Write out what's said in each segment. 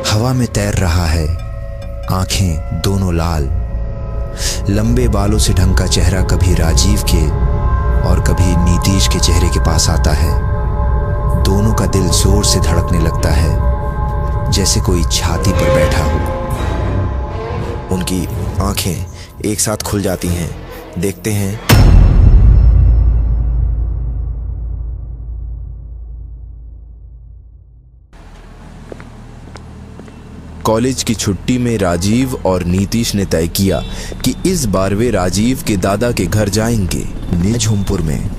हवा में तैर रहा है, आंखें दोनों लाल। लंबे बालों से ढंका चेहरा कभी राजीव के और कभी नीतीश के चेहरे के पास आता है। दोनों का दिल जोर से धड़कने लगता है, जैसे कोई छाती पर बैठा हो। उनकी आंखें एक साथ खुल जाती हैं। देखते हैं कॉलेज की छुट्टी में राजीव और नीतीश ने तय किया कि इस बार वे राजीव के दादा के घर जाएंगे। निझुमपुर में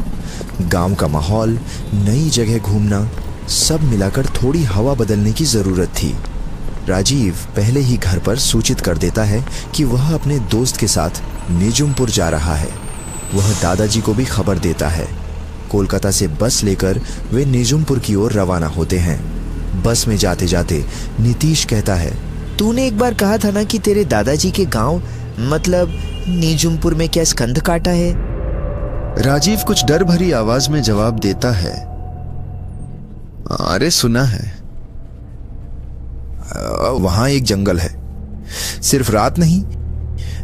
गांव का माहौल, नई जगह घूमना, सब मिलाकर थोड़ी हवा बदलने की जरूरत थी। राजीव पहले ही घर पर सूचित कर देता है कि वह अपने दोस्त के साथ निझुमपुर जा रहा है। वह दादाजी को भी खबर देता है। कोलकाता से बस लेकर वे निझुमपुर की ओर रवाना होते हैं। बस में जाते जाते नीतीश कहता है, तूने एक बार कहा था ना कि तेरे दादाजी के गांव मतलब निझुमपुर में क्या स्कंद काटा है? राजीव कुछ डर भरी आवाज में जवाब देता है, अरे सुना है, वहां एक जंगल है। सिर्फ रात नहीं,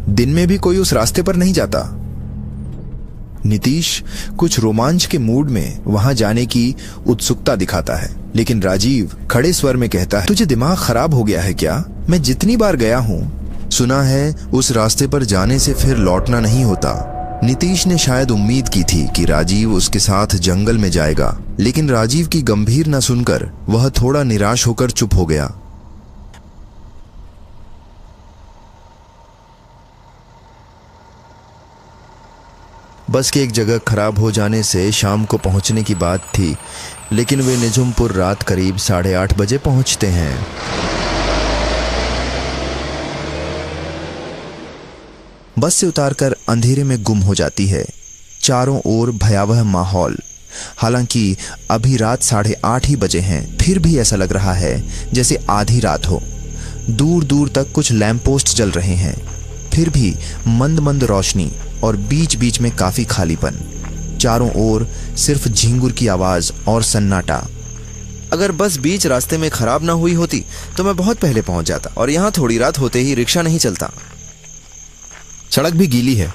दिन में भी कोई उस रास्ते पर नहीं जाता। नीतीश कुछ रोमांच के मूड में वहां जाने की उत्सुकता दिखाता है, लेकिन राजीव खड़े स्वर में कहता है, तुझे दिमाग खराब हो गया है क्या? मैं जितनी बार गया हूं, सुना है उस रास्ते पर जाने से फिर लौटना नहीं होता। नीतीश ने शायद उम्मीद की थी कि राजीव उसके साथ जंगल में जाएगा, लेकिन राजीव की गंभीर न सुनकर वह थोड़ा निराश होकर चुप हो गया। बस के एक जगह खराब हो जाने से शाम को पहुंचने की बात थी, लेकिन वे निझुमपुर रात करीब 8:30 बजे पहुंचते हैं। बस से उतारकर अंधेरे में गुम हो जाती है। चारों ओर भयावह माहौल। हालांकि अभी रात 8:30 ही बजे हैं, फिर भी ऐसा लग रहा है जैसे आधी रात हो। दूर दूर तक कुछ लैंप पोस्ट जल रहे हैं, फिर भी मंद मंद रोशनी और बीच बीच में काफी खालीपन। चारों ओर सिर्फ झिंगुर की आवाज और सन्नाटा। अगर बस बीच रास्ते में खराब ना हुई होती तो मैं बहुत पहले पहुंच जाता, और यहां थोड़ी रात होते ही रिक्शा नहीं चलता। सड़क भी गीली है,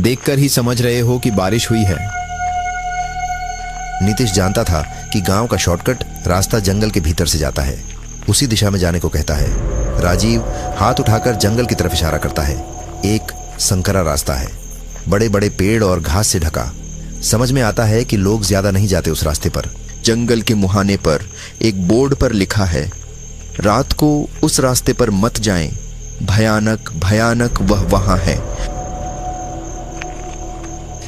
देखकर ही समझ रहे हो कि बारिश हुई है। नीतीश जानता था कि गांव का शॉर्टकट रास्ता जंगल के भीतर से जाता है। उसी दिशा में जाने को कहता है। राजीव हाथ उठाकर जंगल की तरफ इशारा करता है। एक संकरा रास्ता है, बड़े बड़े पेड़ और घास से ढका। समझ में आता है कि लोग ज्यादा नहीं जाते उस रास्ते पर। जंगल के मुहाने पर एक बोर्ड पर लिखा है, रात को उस रास्ते पर मत जाएं, भयानक भयानक वह वहां है।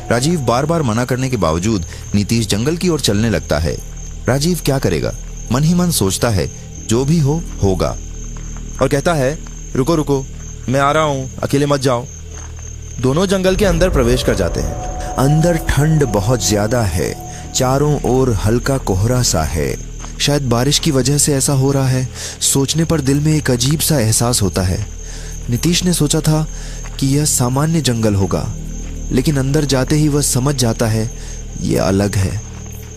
राजीव बार बार मना करने के बावजूद नीतीश जंगल की ओर चलने लगता है। राजीव क्या करेगा? मन ही मन सोचता है, जो भी हो होगा, और कहता है, रुको रुको, मैं आ रहा हूं, अकेले मत जाओ। दोनों जंगल के अंदर प्रवेश कर जाते हैं। अंदर ठंड बहुत ज्यादा है, चारों ओर हल्का कोहरा सा है। शायद बारिश की वजह से ऐसा हो रहा है। सोचने पर दिल में एक अजीब सा एहसास होता है। नीतीश ने सोचा था कि यह सामान्य जंगल होगा, लेकिन अंदर जाते ही वह समझ जाता है यह अलग है।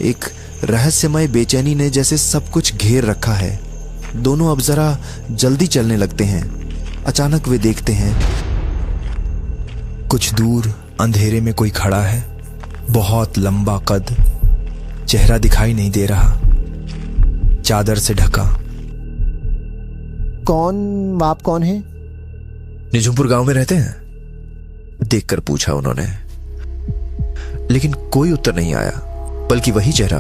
एक रहस्यमय बेचैनी ने जैसे सब कुछ घेर रखा है। दोनों अब जरा जल्दी चलने लगते हैं। अचानक वे देखते हैं, कुछ दूर अंधेरे में कोई खड़ा है। बहुत लंबा कद, चेहरा दिखाई नहीं दे रहा, चादर से ढका। आप कौन है? निझुमपुर गांव में रहते हैं? देखकर पूछा उन्होंने, लेकिन कोई उत्तर नहीं आया, बल्कि वही चेहरा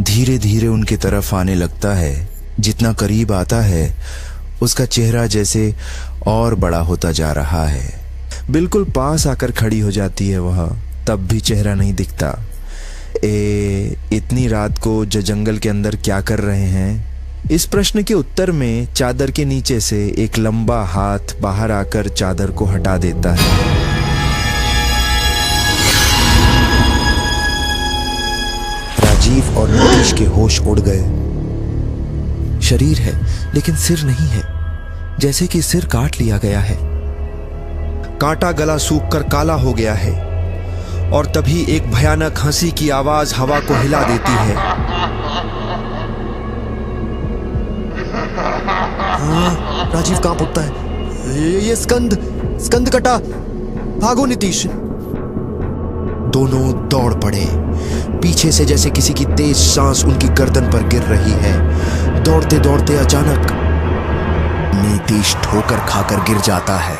धीरे धीरे उनके तरफ आने लगता है। जितना करीब आता है, उसका चेहरा जैसे और बड़ा होता जा रहा है। बिल्कुल पास आकर खड़ी हो जाती है वह, तब भी चेहरा नहीं दिखता। इतनी रात को जंगल के अंदर क्या कर रहे हैं? इस प्रश्न के उत्तर में चादर के नीचे से एक लंबा हाथ बाहर आकर चादर को हटा देता है। राजीव और नीतीश के होश उड़ गए। शरीर है लेकिन सिर नहीं है, जैसे कि सिर काट लिया गया है। कांटा गला सूखकर काला हो गया है, और तभी एक भयानक हंसी की आवाज हवा को हिला देती है। राजीव कांप उठता है। ये स्कंद कटा, भागो नीतीश। दोनों दौड़ पड़े, पीछे से जैसे किसी की तेज सांस उनकी गर्दन पर गिर रही है। दौड़ते दौड़ते अचानक नीतीश ठोकर खाकर गिर जाता है।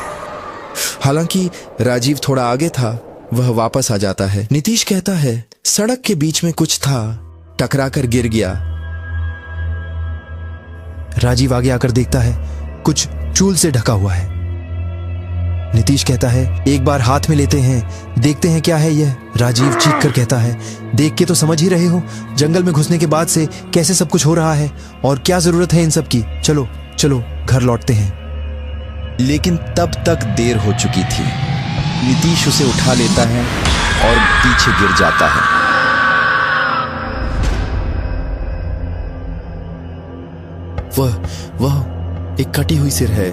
हालांकि राजीव थोड़ा आगे था, वह वापस आ जाता है। नीतीश कहता है सड़क के बीच में कुछ था, टकराकर गिर गया। राजीव आगे आकर देखता है कुछ चूल से ढका हुआ है। नीतीश कहता है एक बार हाथ में लेते हैं, देखते हैं क्या है यह। राजीव चीख कर कहता है देख के तो समझ ही रहे हो, जंगल में घुसने के बाद से कैसे सब कुछ हो रहा है और क्या जरूरत है इन सब की। चलो चलो घर लौटते हैं। लेकिन तब तक देर हो चुकी थी। नीतीश उसे उठा लेता है और पीछे गिर जाता है। वह एक कटी हुई सिर है,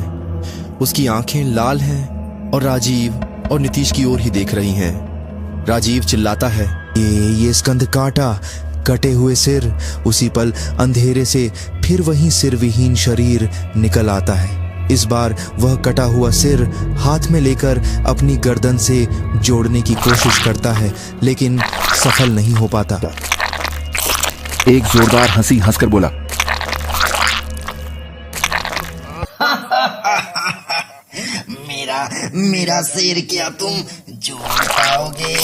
उसकी आंखें लाल हैं और राजीव और नीतीश की ओर ही देख रही हैं। राजीव चिल्लाता है ये स्कंद काटा, कटे हुए सिर। उसी पल अंधेरे से फिर वही सिर विहीन शरीर निकल आता है। इस बार वह कटा हुआ सिर हाथ में लेकर अपनी गर्दन से जोड़ने की कोशिश करता है, लेकिन सफल नहीं हो पाता। एक जोरदार हंसी हंसकर बोला, मेरा सिर क्या तुम जोड़ पाओगे?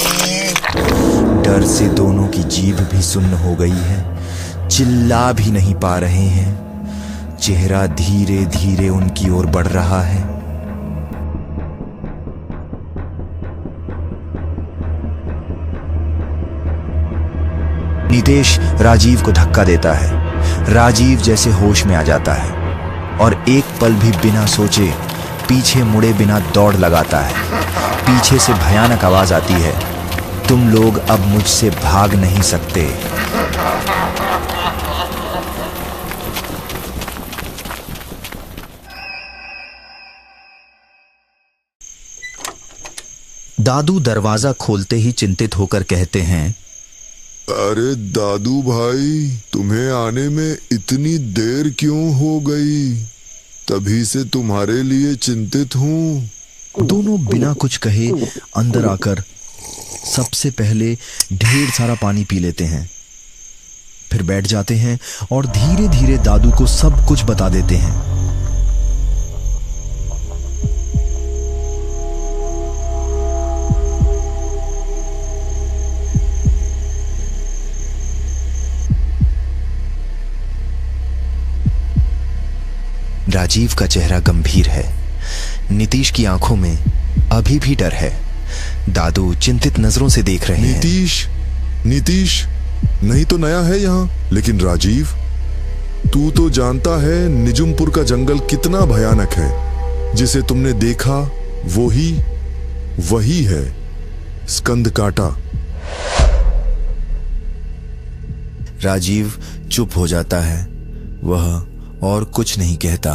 डर से दोनों की जीभ भी सुन्न हो गई है, चिल्ला भी नहीं पा रहे हैं। चेहरा धीरे धीरे उनकी ओर बढ़ रहा है। नीतीश राजीव को धक्का देता है। राजीव जैसे होश में आ जाता है और एक पल भी बिना सोचे पीछे मुड़े बिना दौड़ लगाता है। पीछे से भयानक आवाज आती है, तुम लोग अब मुझसे भाग नहीं सकते। दादू दरवाजा खोलते ही चिंतित होकर कहते हैं, अरे दादू भाई, तुम्हें आने में इतनी देर क्यों हो गई? तभी से तुम्हारे लिए चिंतित हूँ। दोनों बिना कुछ कहे अंदर आकर सबसे पहले ढेर सारा पानी पी लेते हैं, फिर बैठ जाते हैं और धीरे धीरे दादू को सब कुछ बता देते हैं। राजीव का चेहरा गंभीर है। नीतीश की आंखों में अभी भी डर है। दादू चिंतित नजरों से देख रहे हैं। नीतीश नहीं तो नया है यहाँ, लेकिन राजीव, तू तो जानता है निजुमपुर का जंगल कितना भयानक है। जिसे तुमने देखा वही है स्कंद काटा। राजीव चुप हो जाता है, वह और कुछ नहीं कहता।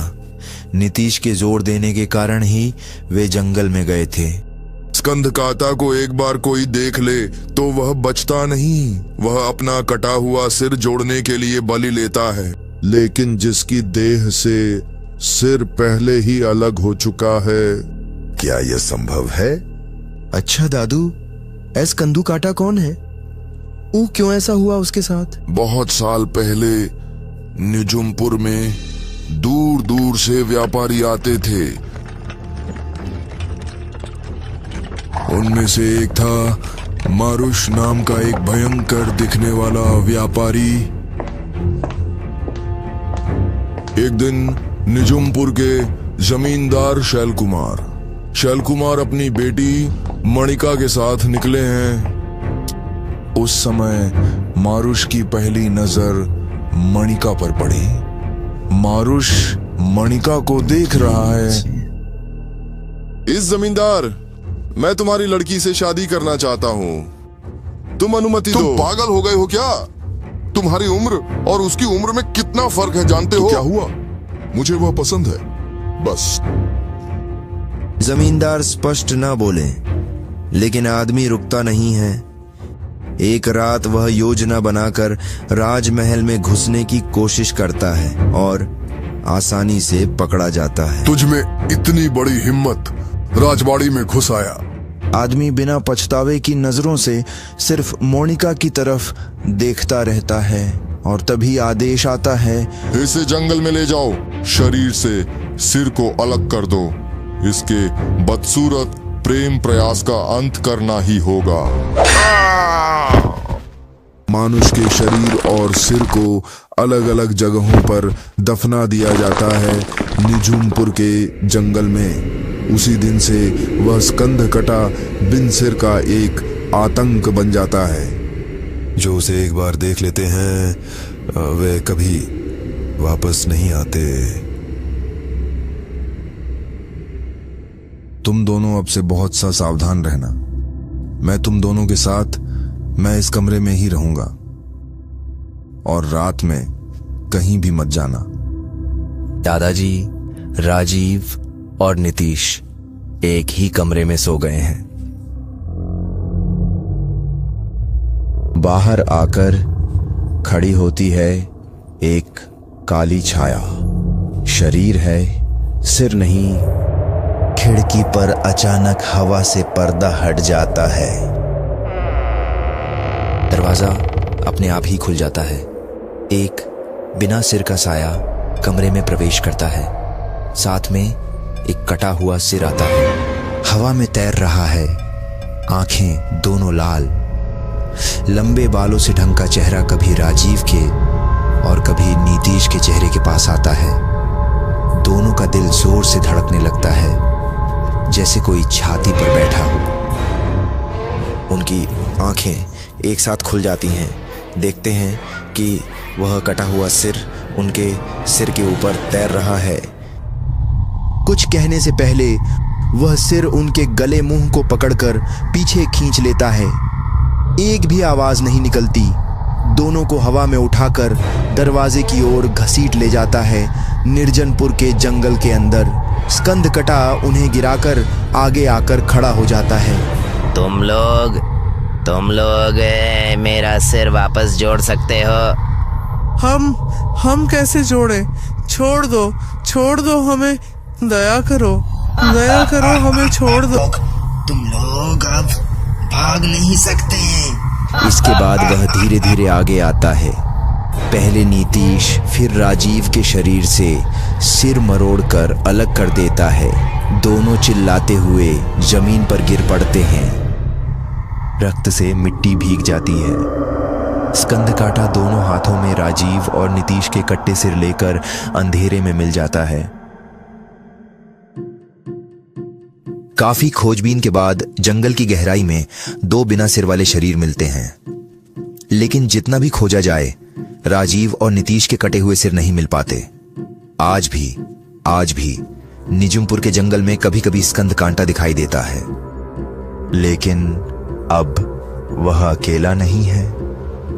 नीतीश के जोर देने के कारण ही वे जंगल में गए थे। स्कंद काटा को एक बार कोई देख ले तो वह बचता नहीं। वह अपना कटा हुआ सिर जोड़ने के लिए बलि लेता है, लेकिन जिसकी देह से सिर पहले ही अलग हो चुका है, क्या यह संभव है? अच्छा दादू, स्कंदू काटा कौन है? क्यों ऐसा हुआ उसके साथ? बहुत साल पहले निजुमपुर में दूर दूर से व्यापारी आते थे। उनमें से एक था मारुश नाम का एक भयंकर दिखने वाला व्यापारी। एक दिन निजुमपुर के जमींदार शैल कुमार अपनी बेटी मणिका के साथ निकले हैं। उस समय मारुश की पहली नजर मणिका पर पड़ी। मारुश मणिका को देख रहा है। इस जमींदार, मैं तुम्हारी लड़की से शादी करना चाहता हूँ, तुम अनुमति दो। तुम पागल हो गए हो क्या? तुम्हारी उम्र और उसकी उम्र में कितना फर्क है जानते हो? क्या हुआ? मुझे वह पसंद है, बस। जमींदार स्पष्ट ना बोले, लेकिन आदमी रुकता नहीं है। एक रात वह योजना बनाकर राजमहल में घुसने की कोशिश करता है और आसानी से पकड़ा जाता है। तुझ में इतनी बड़ी हिम्मत, राजबाड़ी में घुस आया। आदमी बिना पछतावे की नजरों से सिर्फ मोनिका की तरफ देखता रहता है और तभी आदेश आता है, इसे जंगल में ले जाओ, शरीर से सिर को अलग कर दो। इसके बदसूरत प्रेम प्रयास का अंत करना ही होगा। मानुष के शरीर और सिर को अलग अलग जगहों पर दफना दिया जाता है निजुमपुर के जंगल में। उसी दिन से वह स्कंद कटा बिन सिर का एक आतंक बन जाता है। जो उसे एक बार देख लेते हैं वे कभी वापस नहीं आते। तुम दोनों अब से बहुत सा सावधान रहना। मैं तुम दोनों के साथ मैं इस कमरे में ही रहूंगा और रात में कहीं भी मत जाना। दादाजी, राजीव और नीतीश एक ही कमरे में सो गए हैं। बाहर आकर खड़ी होती है एक काली छाया। शरीर है, सिर नहीं। खिड़की पर अचानक हवा से पर्दा हट जाता है। दरवाजा अपने आप ही खुल जाता है। एक बिना सिर का साया कमरे में प्रवेश करता है। साथ में एक कटा हुआ सिर आता है। हवा में तैर रहा है, आंखें दोनों लाल। लंबे बालों से ढंका चेहरा कभी राजीव के और कभी नीतीश के चेहरे के पास आता है। दोनों का दिल जोर से धड़कने लगता है, जैसे कोई छाती पर बैठा हो। उनकी आंखें एक साथ खुल जाती हैं। देखते हैं कि वह कटा हुआ सिर उनके सिर के ऊपर तैर रहा है। कुछ कहने से पहले वह सिर उनके गले मुंह को पकड़कर पीछे खींच लेता है। एक भी आवाज नहीं निकलती। दोनों को हवा में उठाकर दरवाजे की ओर घसीट ले जाता है निर्जनपुर के जंगल के अंदर। स्कंद कटा उन्हें गिराकर आगे आकर खड़ा हो जाता है। तुम लोग मेरा सिर वापस जोड़ सकते हो? हम कैसे जोड़े? छोड़ दो हमें, दया करो, हमें छोड़ दो। तुम लोग अब भाग नहीं सकते हैं। इसके बाद वह धीरे धीरे आगे आता है। पहले नीतीश, फिर राजीव के शरीर से सिर मरोड़कर अलग कर देता है। दोनों चिल्लाते हुए जमीन पर गिर पड़ते हैं। रक्त से मिट्टी भीग जाती है। स्कंद काटा दोनों हाथों में राजीव और नीतीश के कट्टे सिर लेकर अंधेरे में मिल जाता है। काफी खोजबीन के बाद जंगल की गहराई में दो बिना सिर वाले शरीर मिलते हैं। लेकिन जितना भी खोजा जाए, राजीव और नीतीश के कटे हुए सिर नहीं मिल पाते। आज भी निजुमपुर के जंगल में कभी कभी स्कंद कांटा दिखाई देता है, लेकिन अब वह अकेला नहीं है।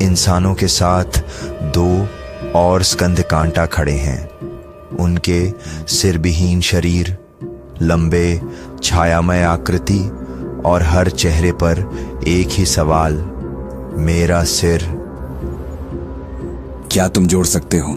इंसानों के साथ दो और स्कंद कांटा खड़े हैं। उनके सिरविहीन शरीर, लंबे छायामय आकृति और हर चेहरे पर एक ही सवाल, मेरा सिर। क्या तुम जोड़ सकते हो?